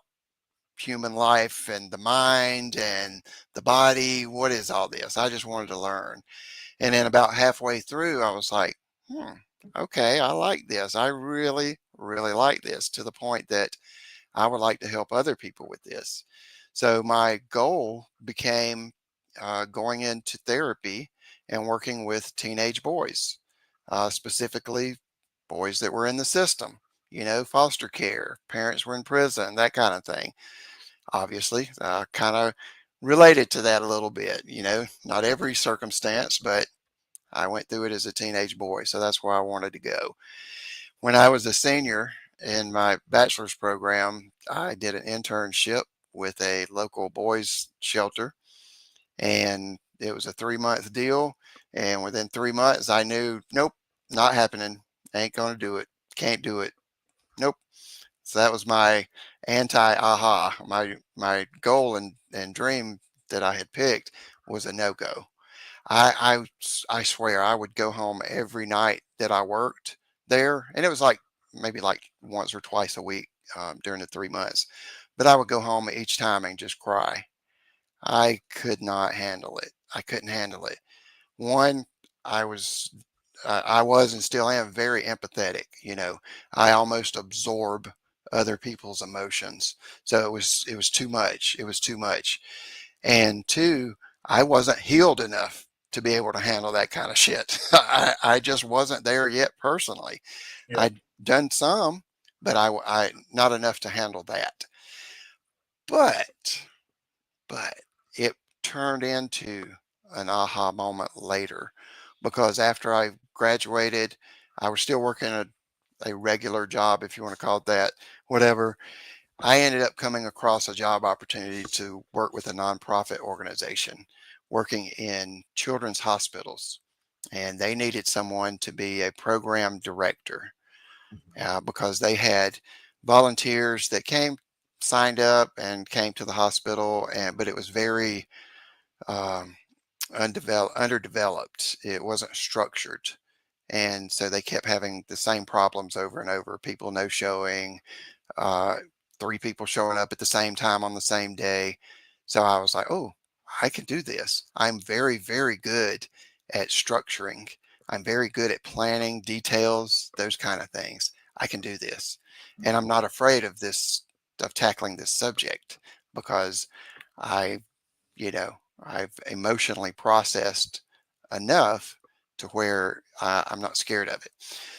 human life and the mind and the body? What is all this? I just wanted to learn. And then about halfway through, I was like, okay, I like this. I really, really like this to the point that I would like to help other people with this. So my goal became going into therapy and working with teenage boys, specifically boys that were in the system, foster care, parents were in prison, that kind of thing. Obviously, kind of related to that a little bit, not every circumstance, but I went through it as a teenage boy. So that's where I wanted to go. When I was a senior in my bachelor's program, I did an internship with a local boys shelter, and it was a 3 month deal. And within 3 months, I knew, nope, not happening. Ain't going to do it. Can't do it. Nope. So that was my anti-aha. My goal and dream that I had picked was a no-go. I swear I would go home every night that I worked there, and it was like maybe like once or twice a week during the 3 months. But I would go home each time and just cry. I could not handle it. I couldn't handle it. One, I was I was and still am very empathetic. I almost absorb other people's emotions. So it was too much. It was too much. And two, I wasn't healed enough to be able to handle that kind of shit. I just wasn't there yet personally. Yeah. I'd done some, but I not enough to handle that. But but it turned into an aha moment later because after I graduated, I was still working a regular job, if you want to call it that, whatever. I ended up coming across a job opportunity to work with a nonprofit organization working in children's hospitals. And they needed someone to be a program director because they had volunteers that came, signed up, and came to the hospital, but it was very um, underdeveloped. It wasn't structured. And so they kept having the same problems over and over, people no showing, uh, three people showing up at the same time on the same day. So I was like, oh, I can do this. I'm very, very good at structuring. I'm very good at planning details, those kind of things. I can do this. And I'm not afraid of tackling this subject because I, I've emotionally processed enough to where I'm not scared of it.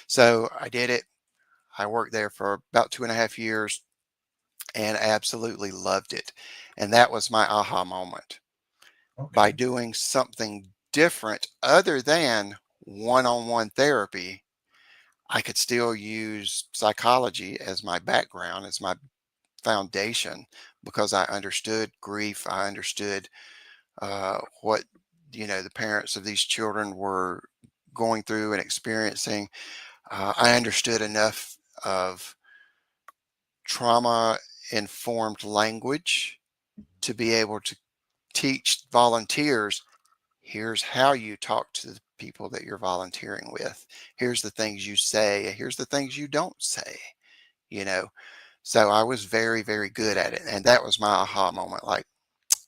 So I did it. I worked there for about 2.5 years and absolutely loved it. And that was my aha moment. By Okay. doing something different other than one on one therapy, I could still use psychology as my background, as my foundation, because I understood grief. I understood what, the parents of these children were going through and experiencing. I understood enough of trauma informed language to be able to teach volunteers, here's how you talk to the people that you're volunteering with. Here's the things you say. Here's the things you don't say, you know. So I was very, very good at it. And that was my aha moment. Like,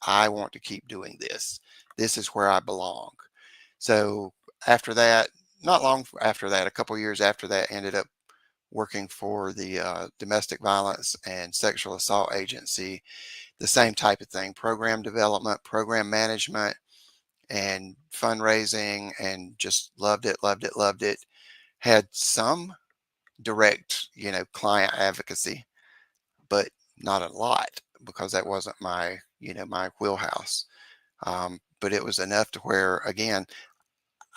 I want to keep doing this. This is where I belong. So after that, not long after that, a couple years after that, ended up working for the domestic violence and sexual assault agency, the same type of thing, program development, program management, and fundraising, and just loved it, loved it, loved it. Had some direct, client advocacy, but not a lot because that wasn't my wheelhouse. But it was enough to where, again,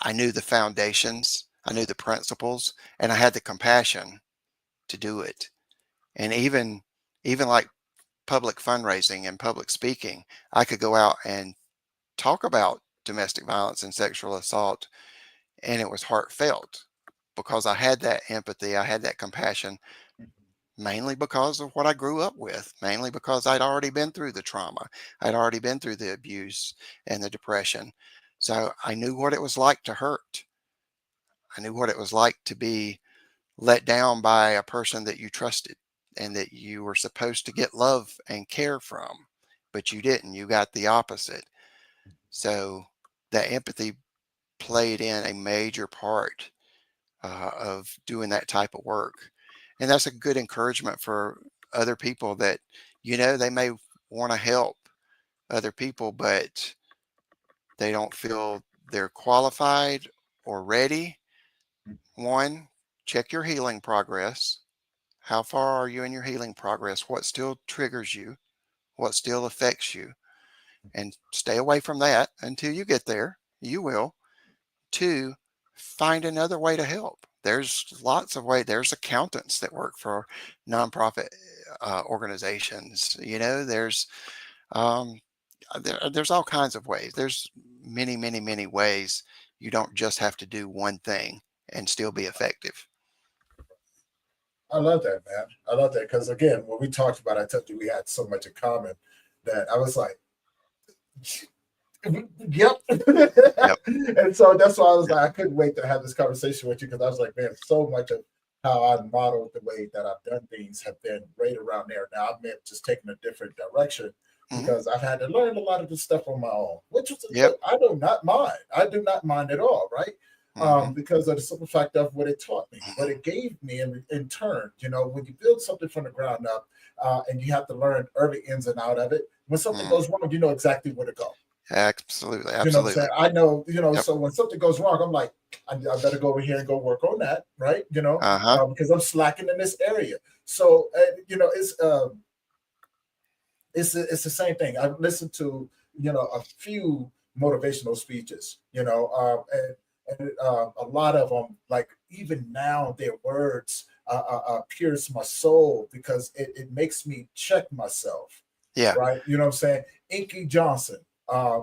I knew the foundations, I knew the principles, and I had the compassion to do it. And even like public fundraising and public speaking, I could go out and talk about domestic violence and sexual assault, and it was heartfelt because I had that empathy, I had that compassion, mainly because of what I grew up with, mainly because I'd already been through the trauma, I'd already been through the abuse and the depression. So I knew what it was like to hurt. I knew what it was like to be let down by a person that you trusted and that you were supposed to get love and care from, but you didn't. You got the opposite. So that empathy played in a major part of doing that type of work. And that's a good encouragement for other people that, they may want to help other people, but they don't feel they're qualified or ready. One, check your healing progress. How far are you in your healing progress? What still triggers you? What still affects you? And stay away from that until you get there. You will. Two, find another way to help. There's lots of ways. There's accountants that work for nonprofit organizations. Um, there's all kinds of ways. There's many, many, many ways. You don't just have to do one thing and still be effective. I love that, man. I love that because again, when we talked about, it, I told you we had so much in common that I was like, yep. Yep. And so that's why I was Yep. like, I couldn't wait to have this conversation with you because I was like, man, so much of how I modeled the way that I've done things have been right around there. Now I've been just taking a different direction Hmm. because I've had to learn a lot of this stuff on my own, which was Yep. I do not mind. I do not mind at all, right? Hmm. Because of the simple fact of what it taught me, what it gave me in turn. You know, when you build something from the ground up, and you have to learn early ins and out of it, when something Hmm. goes wrong, you know exactly where to go. Absolutely. You know what I'm saying? Absolutely. I know, Yep. so when something goes wrong, I'm like, I better go over here and go work on that, right? Uh-huh. Because I'm slacking in this area. So, it's the same thing. I've listened to, a few motivational speeches, and a lot of them, like even now, their words pierce my soul because it makes me check myself, Yeah. right? You know what I'm saying? Inky Johnson.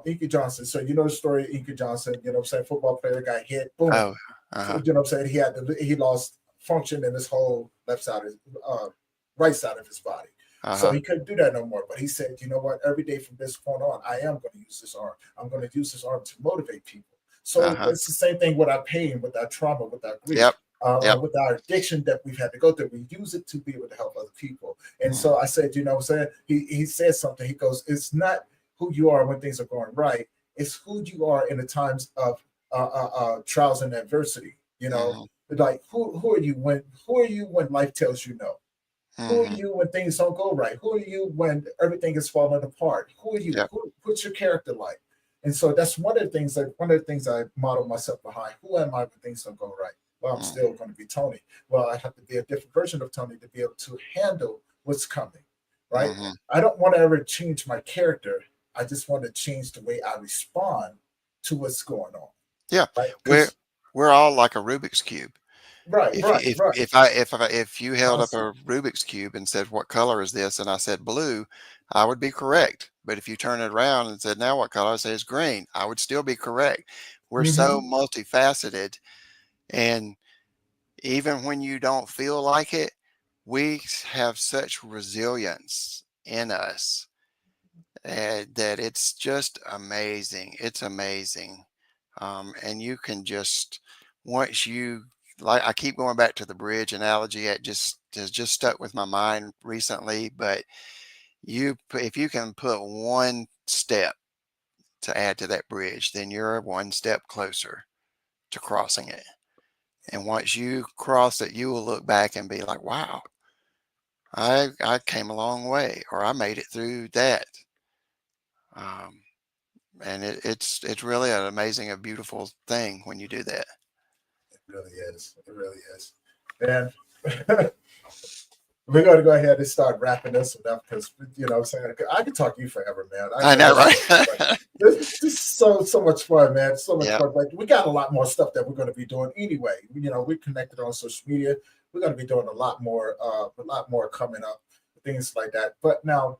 Inky Johnson. So you know the story of Inky Johnson, you know what I'm saying? Football player got hit, boom. Oh. Uh-huh. You know what I'm saying? He lost function in his whole left side of right side of his body. So Uh-huh. he couldn't do that no more. But he said, you know what? Every day from this point on, I am going to use this arm. I'm going to use this arm to motivate people. So Uh-huh. it's the same thing with our pain, with our trauma, with our grief, Yep. Yep. with our addiction that we've had to go through. We use it to be able to help other people. And Mm. so I said, you know what I'm saying? He said something. He goes, it's not who you are when things are going right. It's who you are in the times of trials and adversity. Mhm. Like who are you when life tells you no? Who are Mhm. you when things don't go right? Who are you when everything is falling apart? Who are you? Yep. What's your character like? And so that's one of the things I model myself behind. Who am I when things don't go right? Well, I'm Mhm. still going to be Tony. Well, I have to be a different version of Tony to be able to handle what's coming, right? Mhm. I don't want to ever change my character. I just want to change the way I respond to what's going on, Yeah. right? We're Because we're all like a Rubik's cube. right, If you right, right. if you held up Awesome. a Rubik's cube and said, "What color is this?" and I said blue, I would be correct. But if you turn it around and said, "Now what color?" I say it's green, I would still be correct. We're so Mm-hmm. multifaceted, and even when you don't feel like it, we have such resilience in us, that it's just amazing. It's amazing. And you can just, once you, like, I keep going back to the bridge analogy. It just has just stuck with my mind recently. But if you can put one step to add to that bridge, then you're one step closer to crossing it. And once you cross it, you will look back and be like, wow, I came a long way, or I made it through that. Um, and it's really an amazing, a beautiful thing when you do that. It really is. It really is. And we're going to go ahead and start wrapping this one up because, what I'm saying, I could talk to you forever, man. I know, This is so much fun. right? This is so much fun, man. So much Yeah, fun. But we got a lot more stuff that we're going to be doing anyway. We're connected on social media. We're going to be doing a lot more coming up, things like that. But now,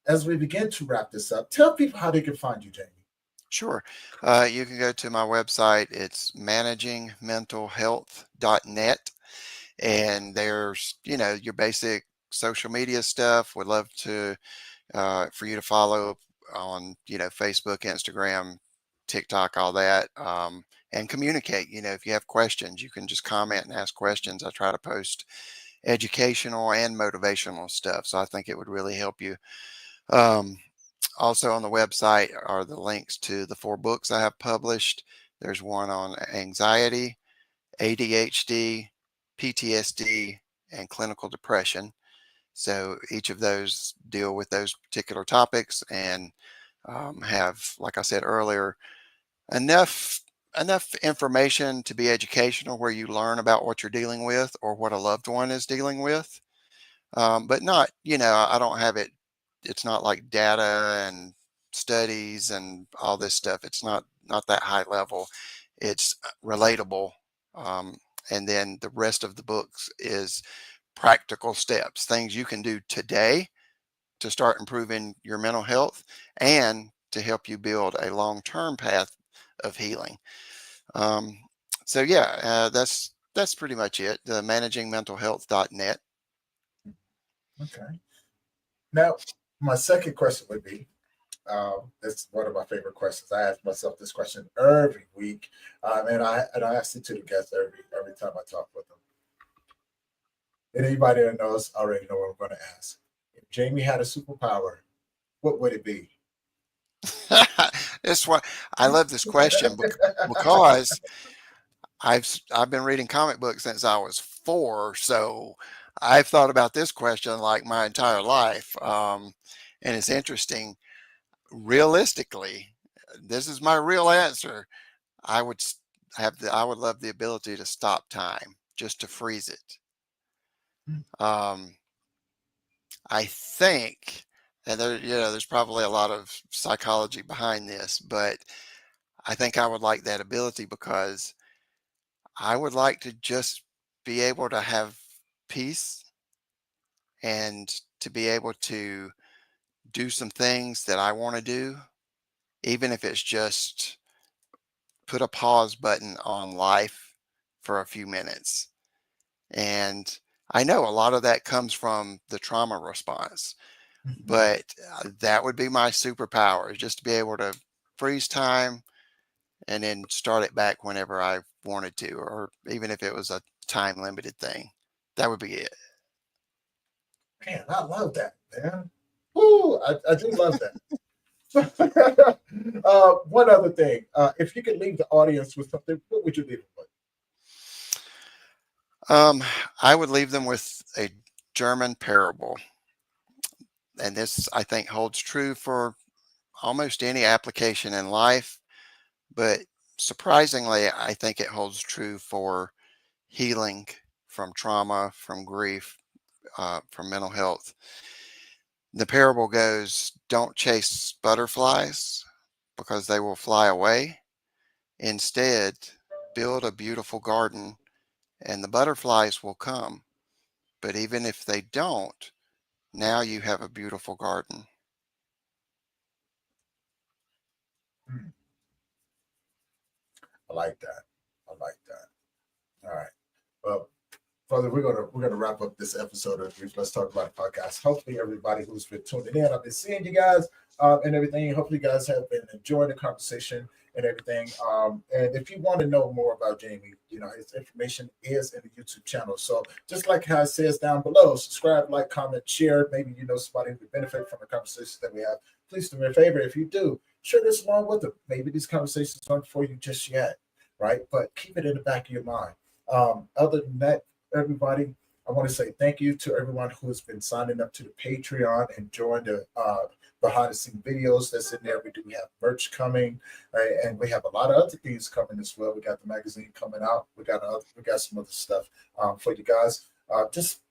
as we begin to wrap this up, tell people how they can find you, Jamie. sure. You can go to my website. It's managingmentalhealth.net. And there's, your basic social media stuff. Would love to, for you to follow on, Facebook, Instagram, TikTok, all that. And communicate. If you have questions, you can just comment and ask questions. I try to post educational and motivational stuff. So I think it would really help you. Um, Also on the website are the links to the 4 books I have published. There's one on anxiety, ADHD, PTSD, and clinical depression. So each of those deal with those particular topics and have, like I said earlier, enough enough information to be educational where you learn about what you're dealing with or what a loved one is dealing with, but not, I don't have it. It's not like data and studies and all this stuff. It's not that high level. It's relatable. Um, and then the rest of the books is practical steps, things you can do today to start improving your mental health and to help you build a long-term path of healing. Um, so yeah, that's that's pretty much it. The managingmentalhealth.net. Okay. Now, my second question would be, it's one of my favorite questions. I ask myself this question every week, and I ask it to the guests every time I talk with them. And anybody that knows already know what I'm going to ask. If Jamie had a superpower, what would it be? This one, I love this question because I've been reading comic books since I was 4, so I've thought about this question like my entire life. And it's interesting. Realistically, this is my real answer. I would I would love the ability to stop time, just to freeze it. Um, I think, and there's probably a lot of psychology behind this, but I think I would like that ability because I would like to just be able to have peace and to be able to do some things that I want to do, even if it's just put a pause button on life for a few minutes. And I know a lot of that comes from the trauma response, but that would be my superpower, is just to be able to freeze time and then start it back whenever I wanted to, or even if it was a time limited thing. That would be it. Man, I love that, man. Woo, I do love that. One other thing, if you could leave the audience with something, what would you leave them with? Um, I would leave them with a German parable. And this, I think, holds true for almost any application in life, but surprisingly, I think it holds true for healing from trauma, from grief, from mental health. The parable goes, don't chase butterflies because they will fly away. Instead, build a beautiful garden and the butterflies will come. But even if they don't, now you have a beautiful garden. Hmm, I like that. I like that. All right. Well, brother, we're gonna wrap up this episode of Let's Talk About It podcast. Hopefully, everybody who's been tuning in, I've been seeing you guys and everything. Hopefully, you guys have been enjoying the conversation and everything. And if you want to know more about Jamie, his information is in the YouTube channel. So just like how it says down below, subscribe, like, comment, share. Maybe you know somebody who could benefit from the conversations that we have. Please do me a favor. If you do, share this along with them. Maybe these conversations aren't for you just yet, right? But keep it in the back of your mind. Other than that, everybody, I want to say thank you to everyone who has been signing up to the Patreon and joined the behind the scene videos that's in there. We do have merch coming, right? And we have a lot of other things coming as well. We got the magazine coming out. We got some other stuff for you guys. Just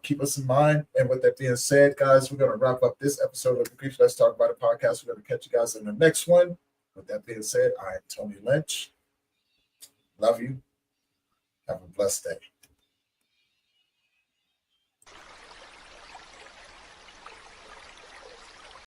keep us in mind. And with that being said, guys, we're going to wrap up this episode of the Grief Let's Talk About It podcast. We're going to catch you guys in the next one. With that being said, I am Tony Lynch. Love you. Have a blessed day.